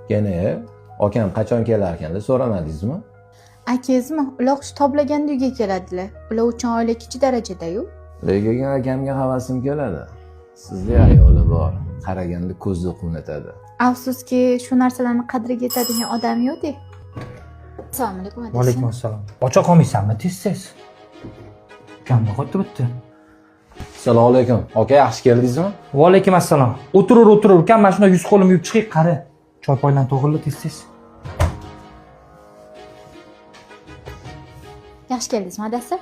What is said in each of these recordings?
Yana akam qachon kelar ekan deb so'ramadingizmi? Akangizmi? Ular qush toblaganda uyga keladilar. Ular uchun oila ikkinchi darajada-yu. Lekin akamga havasim keladi. Sizda ayoli bor. Qaraganda ko'zni quvnatadi. Afsuski, shu narsalarni qadriga yetadigan odam yo'q-de. Assalomu alaykum. Va alaykum assalom. Ocha qolmaysanmi tez? Ukamni qo'ydi bitta. Assalomu alaykum. Aka, yaxshi keldingizmi? Va alaykum assalom. O'tirur, ukam mana shunda yuz qo'limni yuvib chiqay, qari. Choy poylan to'g'rildi tez. Yaxshi keldingizmi, adasi?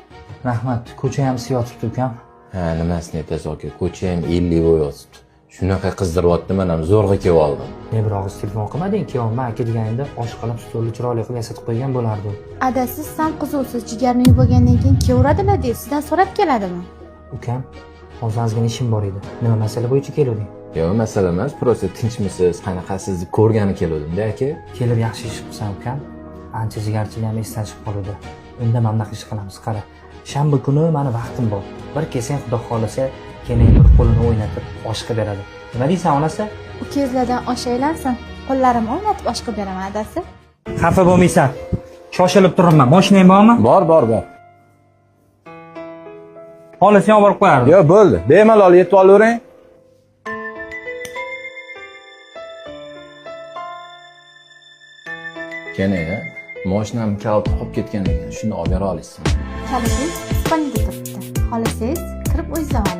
Rahmat. Ko'cha ham siyotibdi ukam. Ha, nimasini aytasiz aka? Ko'cha ham 50 bo'yotibdi. Shunaqa qizdiryapti, men ham zo'rg'a kelib oldim. Ne bir og'iz telefon qilmading, kuyovim aka deganingda osh qilib stolni chiroyli qilib yasatib qo'ygan bo'lardi. Adasi, siz ham qizuvsiz, jigarni yuvib olgandan keyin kevradilar deb sizdan so'rab keladimi? Ukam, hozir ozgina ishim bor edi. Nima masala bo'yicha kelding? Yo'q, masala emas, prosta tinchmisiz, qanaqasiz deb ko'rgani keldim-da aka. Kelib yaxshi ish qilsan ukam. Ancha jigarchilik ham esdan chiqib qoldi. Unda mana bunaqa ish qilamiz, qara. Shanba kuni meni vaqtim bor. Bir kelsang, xudo xolasa, keling bir qo'lini o'ynatib osh qilib beradi. Nima deysan, onasi? Ukangizlardan osh aylansin. Qo'llarimni o'ynatib osh qilib beraman, adasi. Xafa bo'lmaysan. Shoshilib turibman. Mashinang bormi? Bor. Xolisini olib borib qo'yardim. Yo'q, bo'ldi. Bemalol yetib olavering. Yana mashinam kaliti qolib ketgan ekan. Shuni olib bera olasizmi? Kalitingiz spalniga turibdi. Xohlasangiz kirib o'zingiz olib